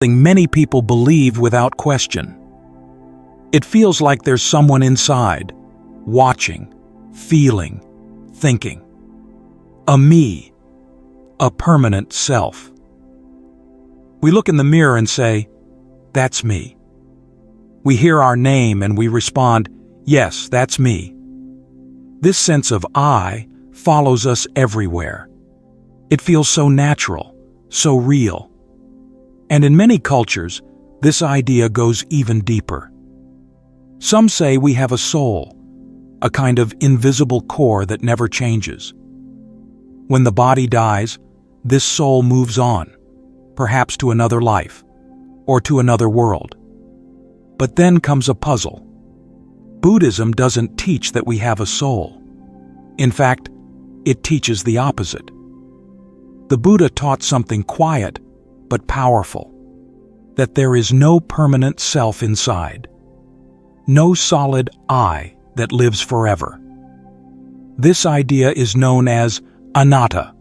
Many people believe without question. It feels like there's someone inside, watching, feeling, thinking. A me, a permanent self. We look in the mirror and say, "That's me." We hear our name and we respond, "Yes, that's me." This sense of I follows us everywhere. It feels so natural, so real. And in many cultures, this idea goes even deeper. Some say we have a soul, a kind of invisible core that never changes. When the body dies, this soul moves on, perhaps to another life, or to another world. But then comes a puzzle. Buddhism doesn't teach that we have a soul. In fact, it teaches the opposite. The Buddha taught something quiet but powerful, that there is no permanent self inside, no solid I that lives forever. This idea is known as Anatta,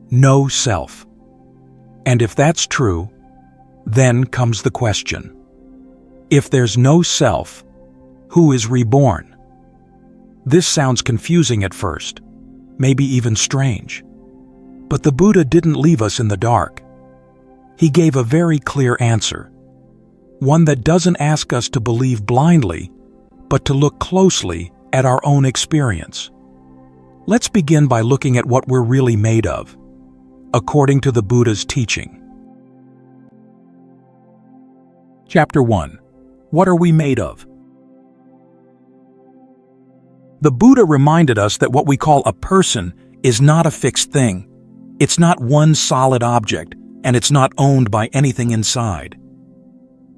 no self. And if that's true, then comes the question. If there's no self, who is reborn? This sounds confusing at first, maybe even strange. But the Buddha didn't leave us in the dark. He gave a very clear answer, one that doesn't ask us to believe blindly, but to look closely at our own experience. Let's begin by looking at what we're really made of, according to the Buddha's teaching. Chapter 1. What are we made of? The Buddha reminded us that what we call a person is not a fixed thing. It's not one solid object, and it's not owned by anything inside.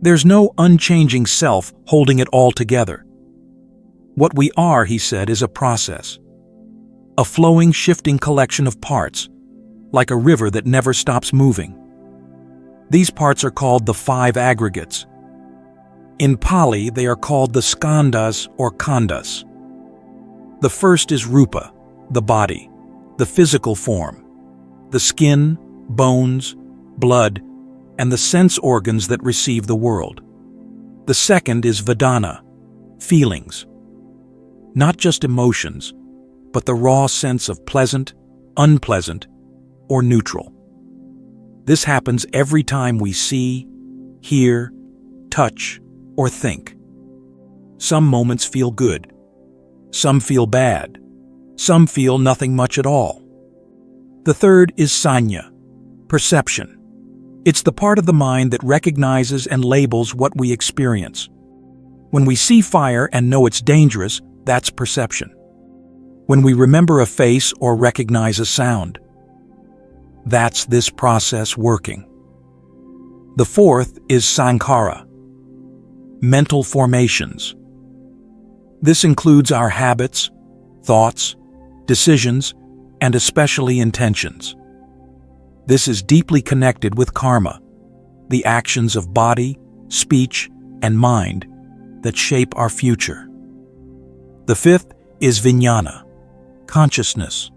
There's no unchanging self holding it all together. What we are, he said, is a process. A flowing, shifting collection of parts, like a river that never stops moving. These parts are called the 5 aggregates. In Pali, they are called the skandhas or khandhas. The first is rupa, the body, the physical form, the skin, bones, blood, and the sense organs that receive the world. The second is vedana, feelings. Not just emotions, but the raw sense of pleasant, unpleasant, or neutral. This happens every time we see, hear, touch, or think. Some moments feel good. Some feel bad. Some feel nothing much at all. The third is sanya, perception. It's the part of the mind that recognizes and labels what we experience. When we see fire and know it's dangerous, that's perception. When we remember a face or recognize a sound, that's this process working. The fourth is sankhara, mental formations. This includes our habits, thoughts, decisions, and especially intentions. This is deeply connected with karma, the actions of body, speech, and mind that shape our future. The fifth is vijnana, consciousness.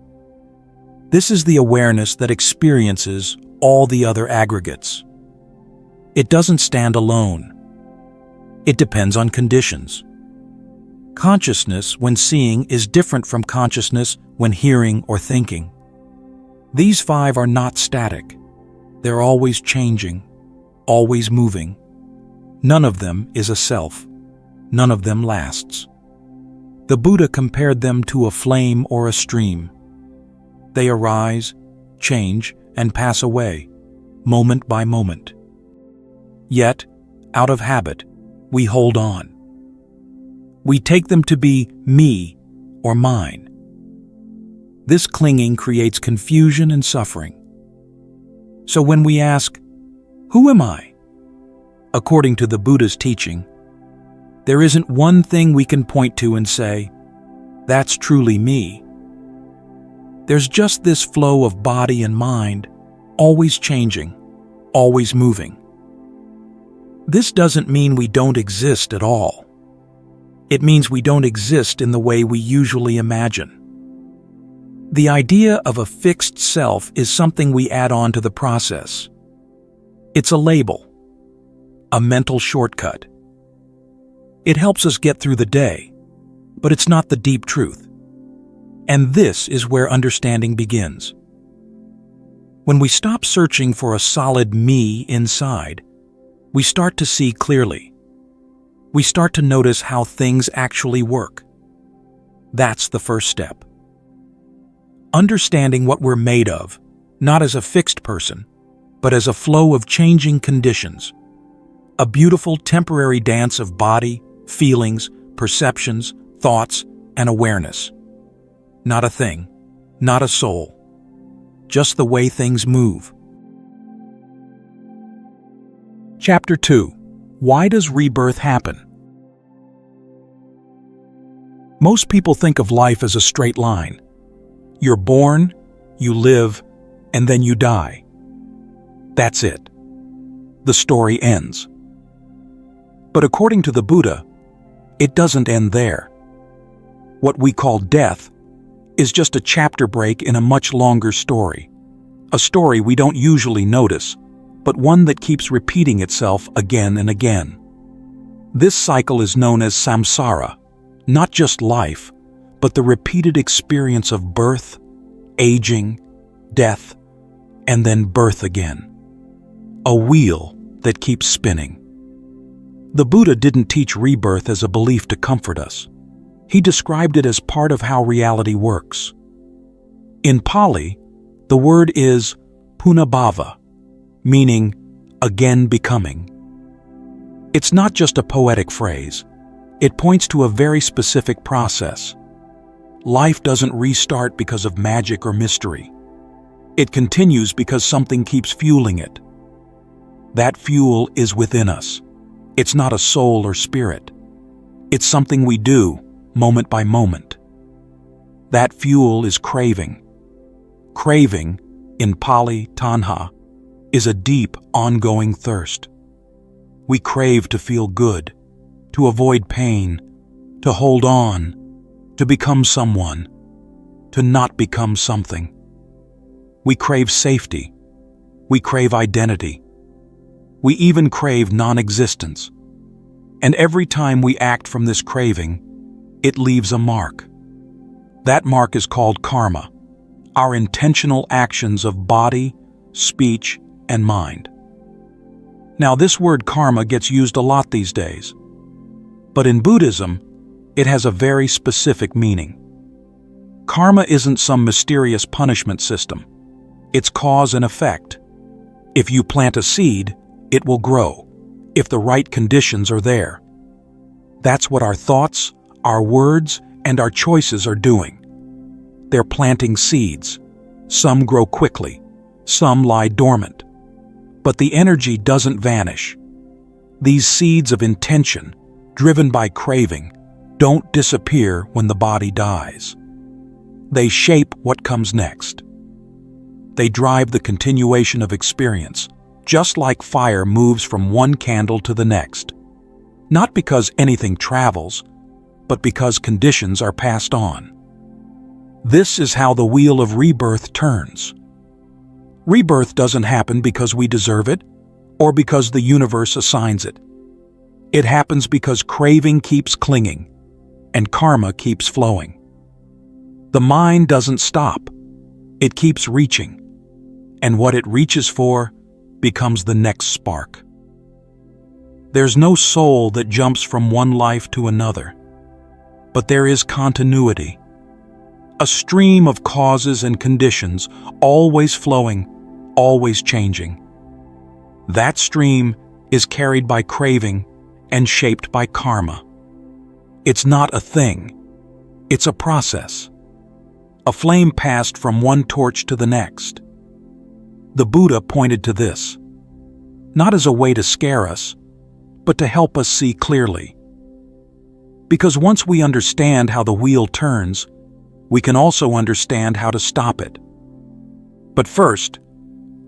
This is the awareness that experiences all the other aggregates. It doesn't stand alone. It depends on conditions. Consciousness, when seeing, is different from consciousness when hearing or thinking. These 5 are not static. They're always changing, always moving. None of them is a self. None of them lasts. The Buddha compared them to a flame or a stream. They arise, change, and pass away, moment by moment. Yet, out of habit, we hold on. We take them to be me or mine. This clinging creates confusion and suffering. So when we ask, "Who am I?" according to the Buddha's teaching, there isn't one thing we can point to and say, "That's truly me." There's just this flow of body and mind, always changing, always moving. This doesn't mean we don't exist at all. It means we don't exist in the way we usually imagine. The idea of a fixed self is something we add on to the process. It's a label, a mental shortcut. It helps us get through the day, but it's not the deep truth. And this is where understanding begins. When we stop searching for a solid me inside, we start to see clearly. We start to notice how things actually work. That's the first step. Understanding what we're made of, not as a fixed person, but as a flow of changing conditions. A beautiful temporary dance of body, feelings, perceptions, thoughts, and awareness. Not a thing, not a soul, just the way things move. Chapter 2. Why does rebirth happen? Most people think of life as a straight line. You're born, you live, and then you die. That's it. The story ends. But according to the Buddha, it doesn't end there. What we call death is just a chapter break in a much longer story. A story we don't usually notice, but one that keeps repeating itself again and again. This cycle is known as samsara, not just life, but the repeated experience of birth, aging, death, and then birth again. A wheel that keeps spinning. The Buddha didn't teach rebirth as a belief to comfort us. He described it as part of how reality works. In Pali, the word is punabhava, meaning again becoming. It's not just a poetic phrase. It points to a very specific process. Life doesn't restart because of magic or mystery. It continues because something keeps fueling it. That fuel is within us. It's not a soul or spirit. It's something we do, moment by moment. That fuel is craving. Craving, in Pali tanha, is a deep, ongoing thirst. We crave to feel good, to avoid pain, to hold on, to become someone, to not become something. We crave safety. We crave identity. We even crave non-existence. And every time we act from this craving, it leaves a mark. That mark is called karma, our intentional actions of body, speech, and mind. Now, this word karma gets used a lot these days. But in Buddhism, it has a very specific meaning. Karma isn't some mysterious punishment system. It's cause and effect. If you plant a seed, it will grow, if the right conditions are there. That's what our thoughts, our words, and our choices are doing. They're planting seeds. Some grow quickly, some lie dormant. But the energy doesn't vanish. These seeds of intention, driven by craving, don't disappear when the body dies. They shape what comes next. They drive the continuation of experience, just like fire moves from one candle to the next. Not because anything travels, but because conditions are passed on. This is how the wheel of rebirth turns. Rebirth doesn't happen because we deserve it, or because the universe assigns it. It happens because craving keeps clinging, and karma keeps flowing. The mind doesn't stop. It keeps reaching, and what it reaches for becomes the next spark. There's no soul that jumps from one life to another, but there is continuity. A stream of causes and conditions, always flowing, always changing. That stream is carried by craving and shaped by karma. It's not a thing. It's a process. A flame passed from one torch to the next. The Buddha pointed to this, not as a way to scare us, but to help us see clearly. Because once we understand how the wheel turns, we can also understand how to stop it. But first,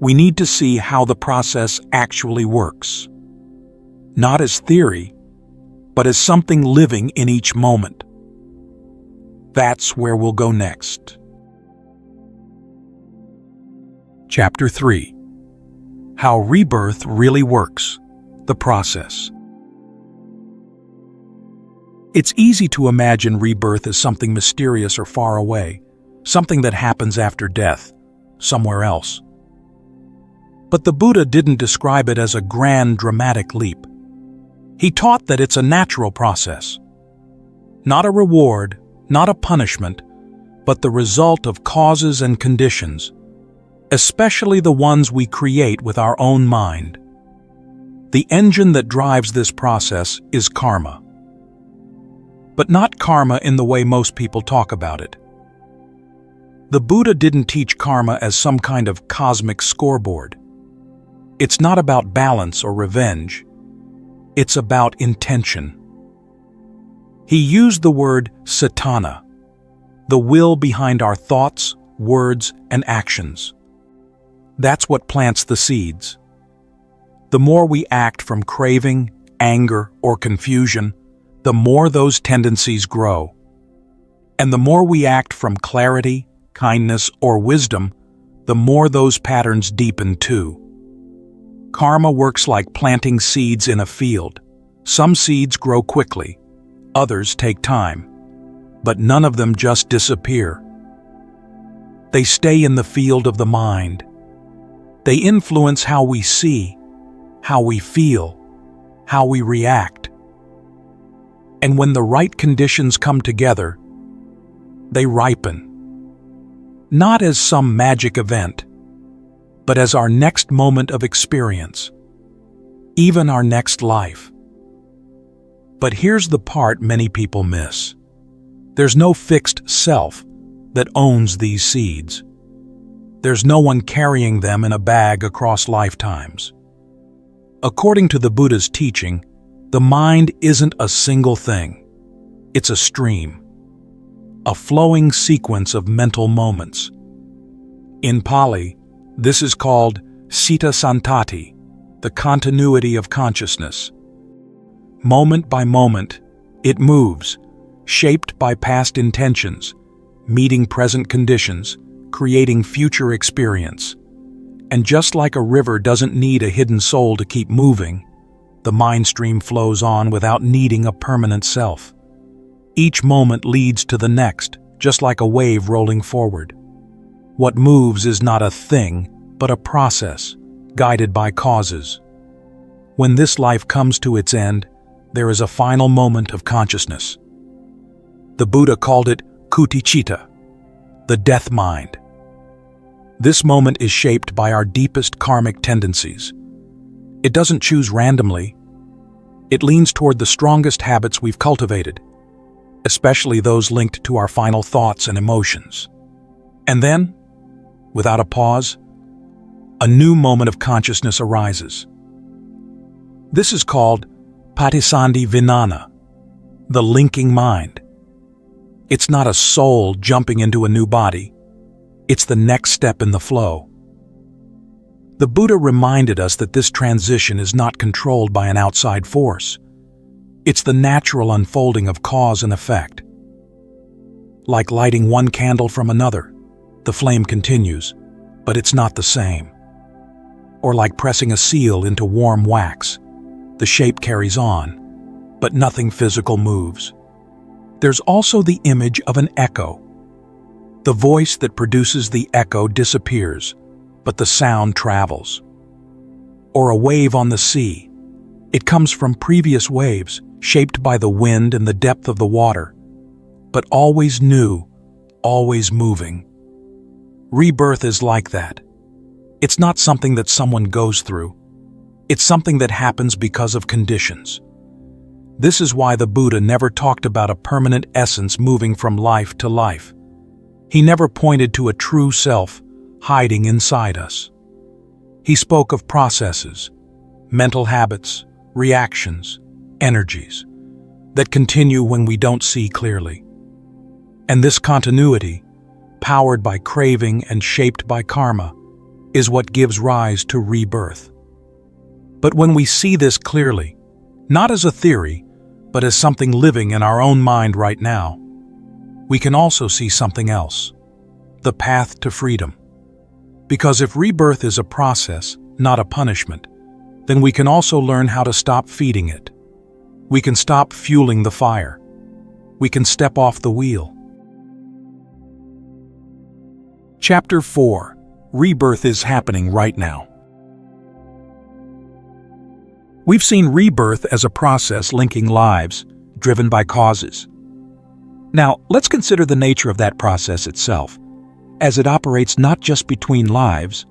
we need to see how the process actually works. Not as theory, but as something living in each moment. That's where we'll go next. Chapter 3. How Rebirth Really Works. the process. It's easy to imagine rebirth as something mysterious or far away, something that happens after death, somewhere else. But the Buddha didn't describe it as a grand, dramatic leap. He taught that it's a natural process. Not a reward, not a punishment, but the result of causes and conditions, especially the ones we create with our own mind. The engine that drives this process is karma. But not karma in the way most people talk about it. The Buddha didn't teach karma as some kind of cosmic scoreboard. It's not about balance or revenge. It's about intention. He used the word satana, the will behind our thoughts, words, and actions. That's what plants the seeds. The more we act from craving, anger, or confusion, the more those tendencies grow. And the more we act from clarity, kindness, or wisdom, the more those patterns deepen too. Karma works like planting seeds in a field. Some seeds grow quickly, others take time, but none of them just disappear. They stay in the field of the mind. They influence how we see, how we feel, how we react. And when the right conditions come together, they ripen. Not as some magic event, but as our next moment of experience, even our next life. But here's the part many people miss. There's no fixed self that owns these seeds. There's no one carrying them in a bag across lifetimes. According to the Buddha's teaching, the mind isn't a single thing. It's a stream, a flowing sequence of mental moments. In Pali, this is called Sita Santati, the continuity of consciousness. Moment by moment, it moves, shaped by past intentions, meeting present conditions, creating future experience. And just like a river doesn't need a hidden soul to keep moving, the mind stream flows on without needing a permanent self. Each moment leads to the next, just like a wave rolling forward. What moves is not a thing, but a process, guided by causes. When this life comes to its end, there is a final moment of consciousness. The Buddha called it Kuticita, the death mind. This moment is shaped by our deepest karmic tendencies. It doesn't choose randomly. It leans toward the strongest habits we've cultivated, especially those linked to our final thoughts and emotions. And then, without a pause, a new moment of consciousness arises. This is called Patisandhi Vinana, the linking mind. It's not a soul jumping into a new body. It's the next step in the flow. The Buddha reminded us that this transition is not controlled by an outside force. It's the natural unfolding of cause and effect. Like lighting one candle from another, the flame continues, but it's not the same. Or like pressing a seal into warm wax, the shape carries on, but nothing physical moves. There's also the image of an echo. The voice that produces the echo disappears, but the sound travels. Or a wave on the sea. It comes from previous waves, shaped by the wind and the depth of the water, but always new, always moving. Rebirth is like that. It's not something that someone goes through. It's something that happens because of conditions. This is why the Buddha never talked about a permanent essence moving from life to life. He never pointed to a true self hiding inside us. He spoke of processes, mental habits, reactions, energies that continue when we don't see clearly. And this continuity, powered by craving and shaped by karma, is what gives rise to rebirth. But when we see this clearly, not as a theory, but as something living in our own mind right now, we can also see something else, the path to freedom. Because if rebirth is a process, not a punishment, then we can also learn how to stop feeding it. We can stop fueling the fire. We can step off the wheel. Chapter 4. Rebirth is happening right now. We've seen rebirth as a process linking lives, driven by causes. Now, let's consider the nature of that process itself, as it operates not just between lives,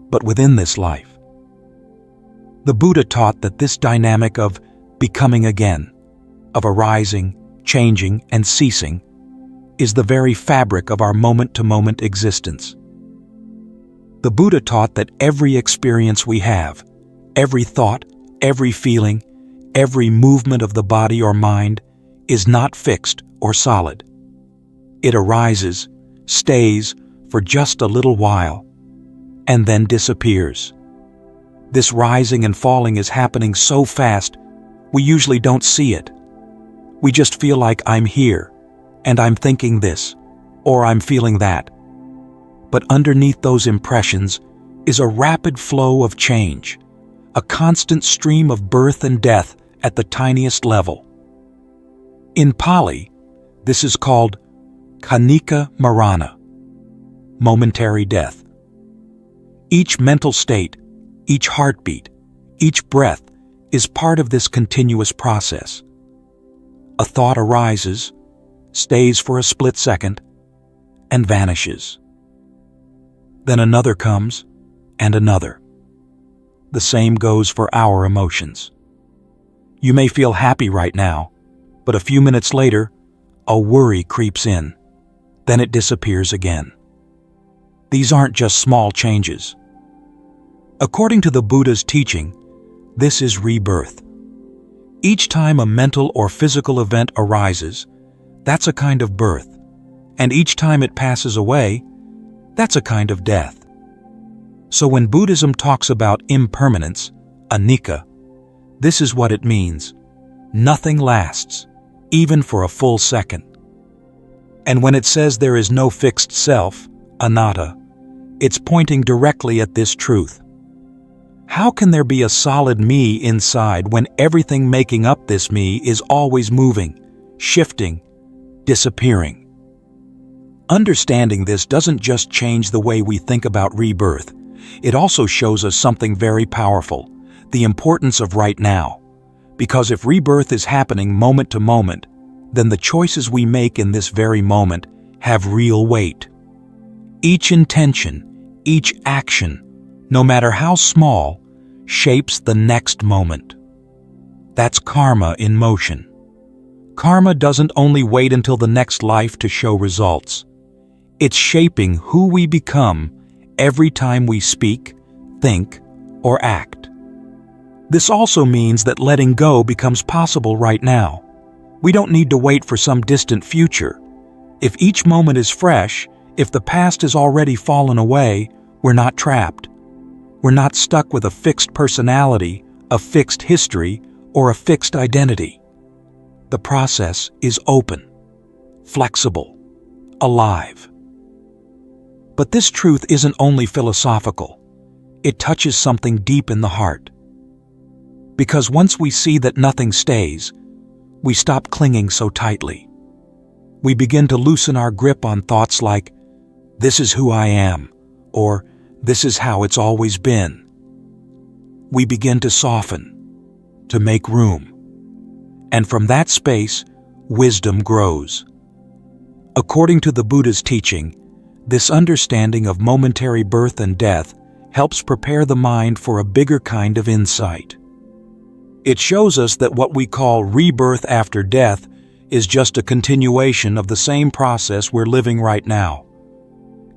but within this life. The Buddha taught that this dynamic of becoming again, of arising, changing, and ceasing, is the very fabric of our moment-to-moment existence. The Buddha taught that every experience we have, every thought, every feeling, every movement of the body or mind is not fixed or solid. It arises, stays for just a little while, and then disappears. This rising and falling is happening so fast, we usually don't see it. We just feel like I'm here, and I'm thinking this, or I'm feeling that. But underneath those impressions is a rapid flow of change, a constant stream of birth and death at the tiniest level. In Pali, this is called Khanika Marana, momentary death. Each mental state, each heartbeat, each breath is part of this continuous process. A thought arises, stays for a split second, and vanishes. Then another comes, and another. The same goes for our emotions. You may feel happy right now, but a few minutes later, a worry creeps in. Then it disappears again. These aren't just small changes. According to the Buddha's teaching, this is rebirth. Each time a mental or physical event arises, that's a kind of birth, and each time it passes away, that's a kind of death. So when Buddhism talks about impermanence, anicca, this is what it means. Nothing lasts, even for a full second. And when it says there is no fixed self, anatta, it's pointing directly at this truth. How can there be a solid me inside when everything making up this me is always moving, shifting, disappearing? Understanding this doesn't just change the way we think about rebirth. It also shows us something very powerful, the importance of right now. Because if rebirth is happening moment to moment, then the choices we make in this very moment have real weight. Each intention, each action, no matter how small, shapes the next moment. That's karma in motion. Karma doesn't only wait until the next life to show results. It's shaping who we become every time we speak, think, or act. This also means that letting go becomes possible right now. We don't need to wait for some distant future. If each moment is fresh, if the past has already fallen away, we're not trapped. We're not stuck with a fixed personality, a fixed history, or a fixed identity. The process is open, flexible, alive. But this truth isn't only philosophical. It touches something deep in the heart. Because once we see that nothing stays, we stop clinging so tightly. We begin to loosen our grip on thoughts like, "This is who I am," or "This is how it's always been." We begin to soften, to make room. And from that space, wisdom grows. According to the Buddha's teaching, this understanding of momentary birth and death helps prepare the mind for a bigger kind of insight. It shows us that what we call rebirth after death is just a continuation of the same process we're living right now.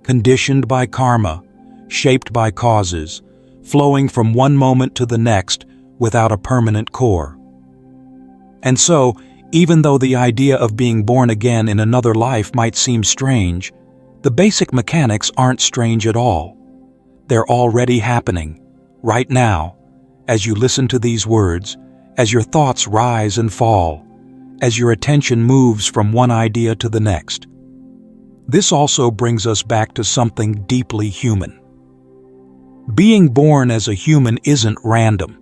Conditioned by karma, shaped by causes, flowing from one moment to the next without a permanent core. And so, even though the idea of being born again in another life might seem strange, the basic mechanics aren't strange at all. They're already happening, right now, as you listen to these words, as your thoughts rise and fall, as your attention moves from one idea to the next. This also brings us back to something deeply human. Being born as a human isn't random.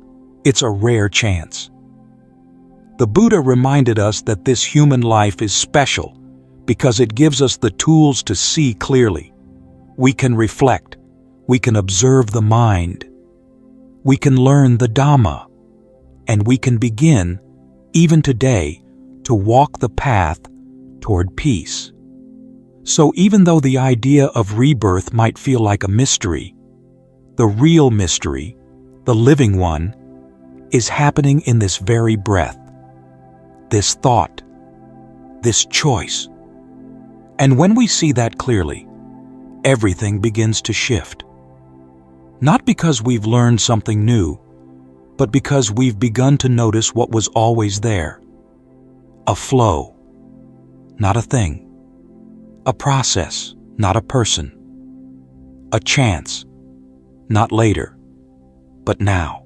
It's a rare chance. The Buddha reminded us that this human life is special because it gives us the tools to see clearly. We can reflect. We can observe the mind. We can learn the Dharma. And we can begin, even today, to walk the path toward peace. So even though the idea of rebirth might feel like a mystery, the real mystery, the living one, is happening in this very breath, this thought, this choice. And when we see that clearly, everything begins to shift. Not because we've learned something new, but because we've begun to notice what was always there. A flow, not a thing. A process, not a person. A chance, not later, but now.